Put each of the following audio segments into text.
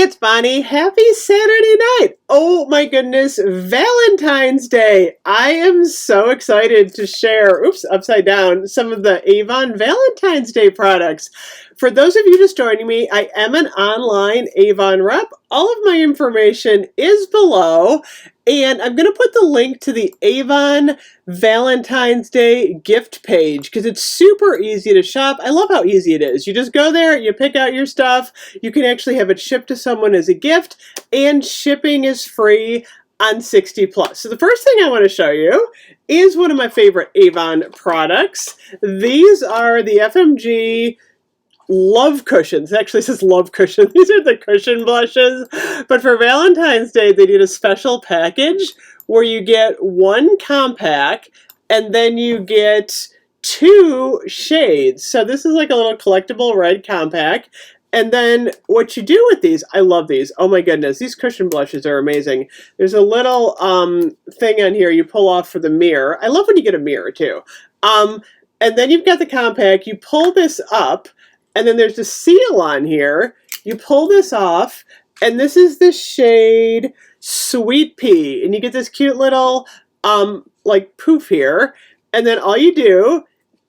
It's Bonnie. Happy Saturday night. Oh my goodness, Valentine's Day. I am so excited to share, oops, upside down, some of the Avon Valentine's Day products. For those of you just joining me, I am an online Avon rep. All of my information is below, and I'm going to put the link to the Avon Valentine's Day gift page because it's super easy to shop. I love how easy it is. You just go there, you pick out your stuff, you can actually have it shipped to someone as a gift, and shipping is free on 60 plus. So the first thing I want to show you is one of my favorite Avon products. These are the FMG Love Cushions. It actually says Love Cushion. These are the cushion blushes. But for Valentine's Day, they did a special package where you get one compact and then you get two shades. So this is like a little collectible red compact. And then what you do with these, I love these. Oh my goodness, these cushion blushes are amazing. There's a little thing on here you pull off for the mirror. I love when you get a mirror too. And then you've got the compact. You pull this up, and then there's a seal on here. You pull this off, and this is the shade Sweet Pea. And you get this cute little like poof here. And then all you do,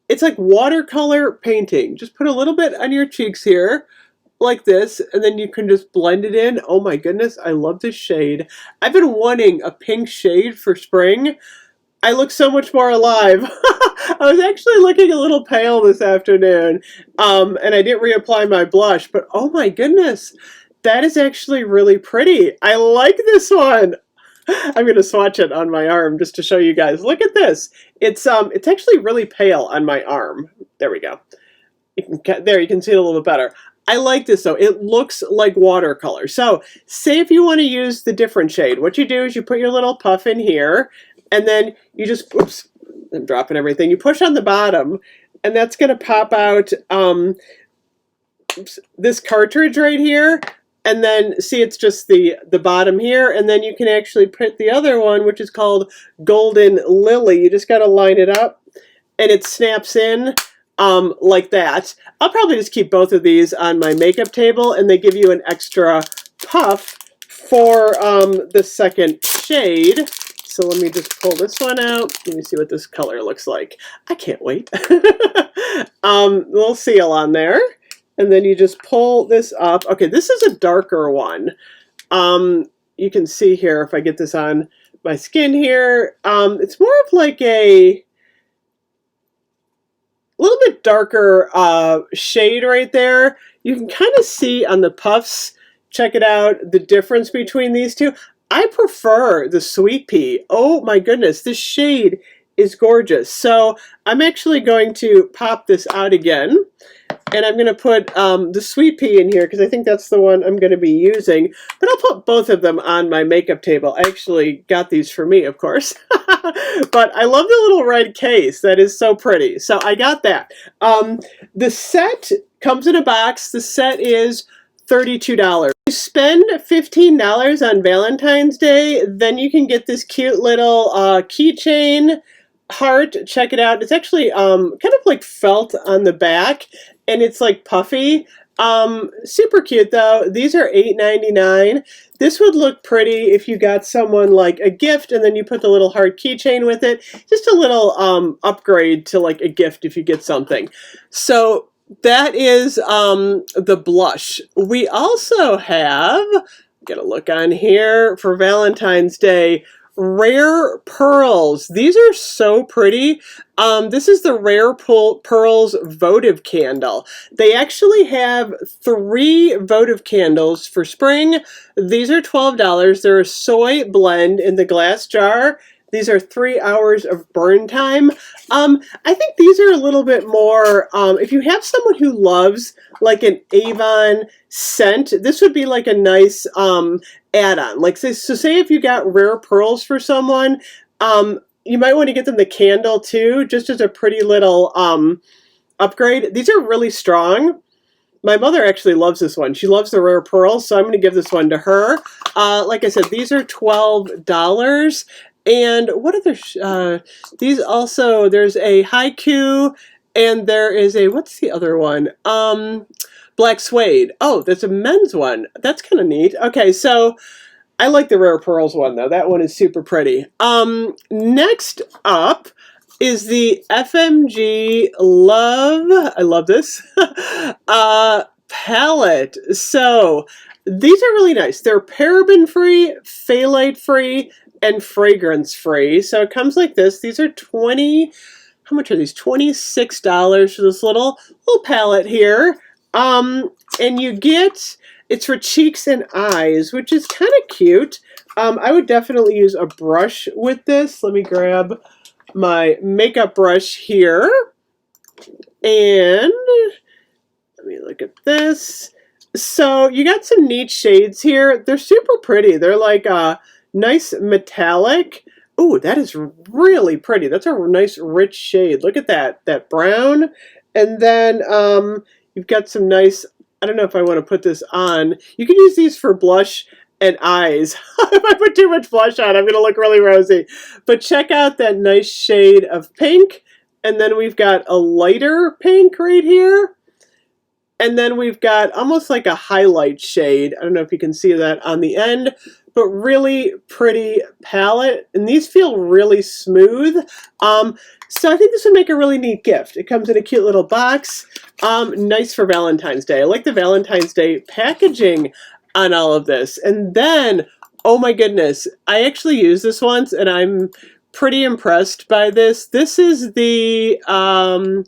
it's like watercolor painting. Just put a little bit on your cheeks here, like this, and then you can just blend it in. Oh my goodness, I love this shade. I've been wanting a pink shade for spring. I look so much more alive. I was actually looking a little pale this afternoon, and I didn't reapply my blush, but oh my goodness, that is actually really pretty. I like this one. I'm going to swatch it on my arm just to show you guys. Look at this. It's actually really pale on my arm. There we go. You can see it a little bit better. I like this though. It looks like watercolor. So say if you want to use the different shade, what you do is you put your little puff in here, and then you just, oops, I'm dropping everything. You push on the bottom, and that's going to pop out this cartridge right here. And then see, it's just the bottom here, and then you can actually put the other one, which is called Golden Lily. You just got to line it up, and it snaps in like that. I'll probably just keep both of these on my makeup table, and they give you an extra puff for the second shade. So let me just pull this one out. Let me see what this color looks like. I can't wait. Little seal on there. And then you just pull this up. Okay, this is a darker one. You can see here, if I get this on my skin here, it's more of like a little bit darker shade right there. You can kind of see on the puffs, check it out, the difference between these two. I prefer the Sweet Pea. Oh my goodness, this shade is gorgeous. So I'm actually going to pop this out again. And I'm going to put the Sweet Pea in here because I think that's the one I'm going to be using. But I'll put both of them on my makeup table. I actually got these for me, of course. But I love the little red case. That is so pretty. So I got that. The set comes in a box. The set is $32. You spend $15 on Valentine's Day, then you can get this cute little keychain heart. Check it out. It's actually kind of like felt on the back, and it's like puffy. Super cute though. These are $8.99. This would look pretty if you got someone like a gift and then you put the little heart keychain with it. Just a little upgrade to like a gift if you get something. So that is the blush. We also have, get a look on here for Valentine's Day, Rare Pearls. These are so pretty. This is the Rare Pearls Votive candle. They actually have 3 Votive candles for spring. These are $12. They're a soy blend in the glass jar. These are 3 hours of burn time. I think these are a little bit more, if you have someone who loves like an Avon scent, this would be like a nice add-on. Like, so say if you got Rare Pearls for someone, you might want to get them the candle too, just as a pretty little upgrade. These are really strong. My mother actually loves this one. She loves the Rare Pearls, so I'm going to give this one to her. Like I said, these are $12. And what other, these also, there's a Haiku, and there is a, what's the other one? Black suede. Oh, there's a men's one. That's kind of neat. Okay, so I like the Rare Pearls one though. That one is super pretty. Next up is the FMG Love. I love this palette. So these are really nice. They're paraben free, phthalate free, and fragrance free. So it comes like this. These are 20. How much are these? $26 for this little palette here. And you get, it's for cheeks and eyes, which is kind of cute. I would definitely use a brush with this. Let me grab my makeup brush here. And let me look at this. So you got some neat shades here. They're super pretty. They're like a nice metallic. Ooh, that is really pretty. That's a nice rich shade. Look at that brown. And then you've got some nice, I don't know if I want to put this on. You can use these for blush and eyes. If I put too much blush on, I'm going to look really rosy. But check out that nice shade of pink. And then we've got a lighter pink right here. And then we've got almost like a highlight shade. I don't know if you can see that on the end, but really pretty palette. And these feel really smooth. So I think this would make a really neat gift. It comes in a cute little box. Nice for Valentine's Day. I like the Valentine's Day packaging on all of this. And then, oh my goodness, I actually used this once and I'm pretty impressed by this. This is the, oh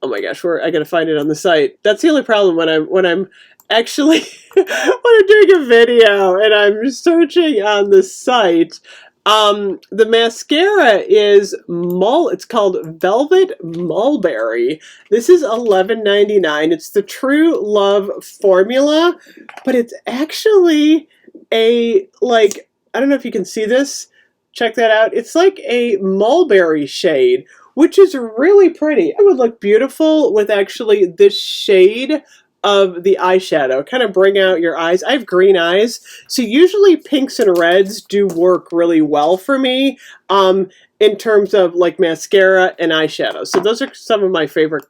my gosh, I gotta find it on the site. That's the only problem when I'm actually when I'm doing a video and I'm searching on the site. The mascara is it's called Velvet Mulberry. This is $11.99. It's the True Love formula, but it's actually a, like, I don't know if you can see this. Check that out. It's like a mulberry shade, which is really pretty. It would look beautiful with actually this shade of the eyeshadow. Kind of bring out your eyes. I have green eyes, so usually pinks and reds do work really well for me in terms of like mascara and eyeshadow. So those are some of my favorite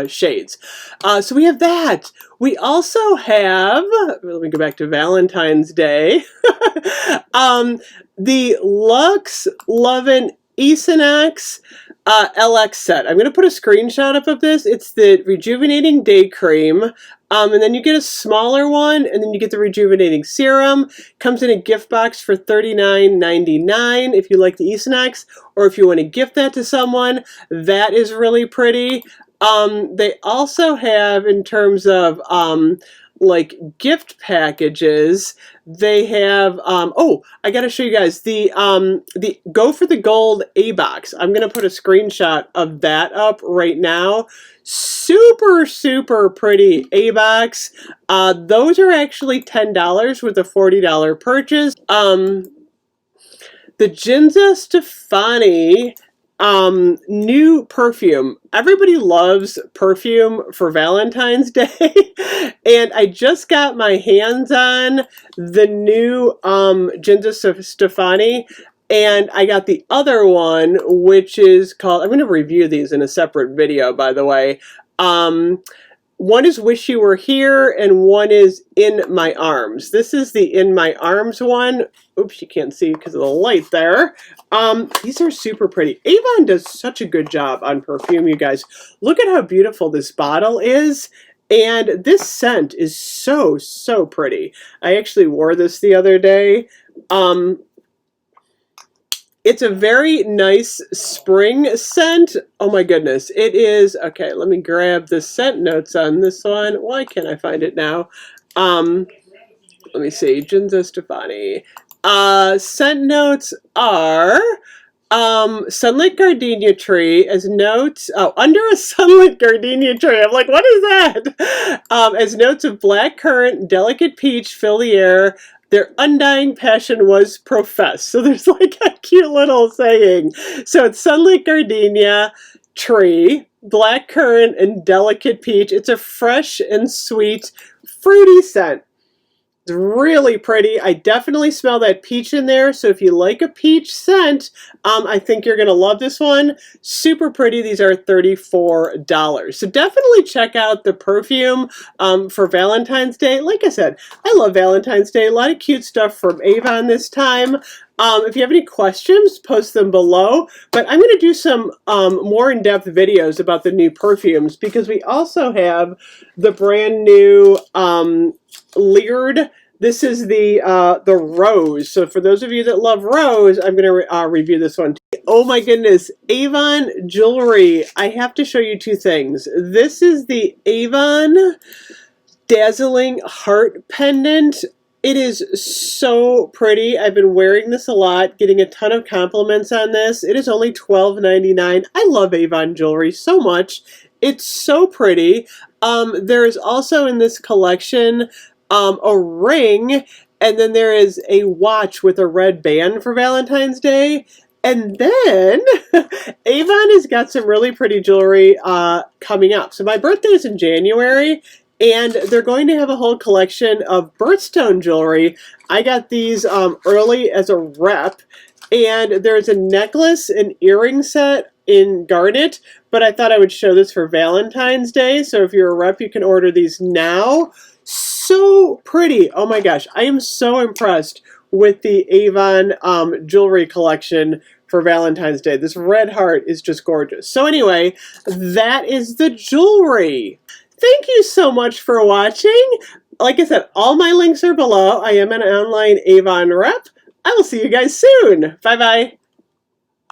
shades. So we have that. We also have, let me go back to Valentine's Day, the Luxe Lovin' Esonax LX set. I'm going to put a screenshot up of this. It's the Rejuvenating Day Cream. And then you get a smaller one, and then you get the Rejuvenating Serum. Comes in a gift box for $39.99 if you like the Esonax, or if you want to gift that to someone. That is really pretty. They also have, in terms of like gift packages, they have oh, I gotta show you guys the Go for the Gold A box. I'm gonna put a screenshot of that up right now. Super pretty A box. Those are actually $10 with a $40 purchase. The Ginza Stefani new perfume. Everybody loves perfume for Valentine's Day. And I just got my hands on the new Ginza Stefani. And I got the other one, which is called, I'm going to review these in a separate video, by the way. One is Wish You Were Here, and one is In My Arms. This is the In My Arms one. Oops, you can't see because of the light there. These are super pretty. Avon does such a good job on perfume, you guys. Look at how beautiful this bottle is. And this scent is so pretty. I actually wore this the other day. It's a very nice spring scent. Oh my goodness. It is, okay, let me grab the scent notes on this one. Why can't I find it now? Let me see, Ginza Stefani. Scent notes are sunlit gardenia tree as notes, under a sunlit gardenia tree. I'm like, what is that? As notes of black currant, delicate peach fill the air. Their undying passion was professed. So there's like a cute little saying. So it's sunlit gardenia tree, black currant, and delicate peach. It's a fresh and sweet fruity scent. It's really pretty. I definitely smell that peach in there. So if you like a peach scent, I think you're going to love this one. Super pretty. These are $34. So definitely check out the perfume for Valentine's Day. Like I said, I love Valentine's Day. A lot of cute stuff from Avon this time. If you have any questions, post them below. But I'm going to do some more in-depth videos about the new perfumes because we also have the brand new Leered. This is the Rose. So for those of you that love Rose, I'm going to review this one. Oh my goodness, Avon jewelry. I have to show you two things. This is the Avon Dazzling Heart Pendant. It is so pretty. I've been wearing this a lot, getting a ton of compliments on this. It is only $12.99. I love Avon jewelry so much. It's so pretty. There is also in this collection a ring, and then there is a watch with a red band for Valentine's Day. And then Avon has got some really pretty jewelry coming up. So my birthday is in January, and they're going to have a whole collection of birthstone jewelry. I got these early as a rep, and there's a necklace and earring set in garnet, but I thought I would show this for Valentine's Day. So if you're a rep, you can order these now. So pretty. Oh my gosh, I am so impressed with the Avon jewelry collection for Valentine's Day. This red heart is just gorgeous. So anyway, that is the jewelry. Thank you so much for watching. Like I said, all my links are below. I am an online Avon rep. I will see you guys soon. Bye-bye.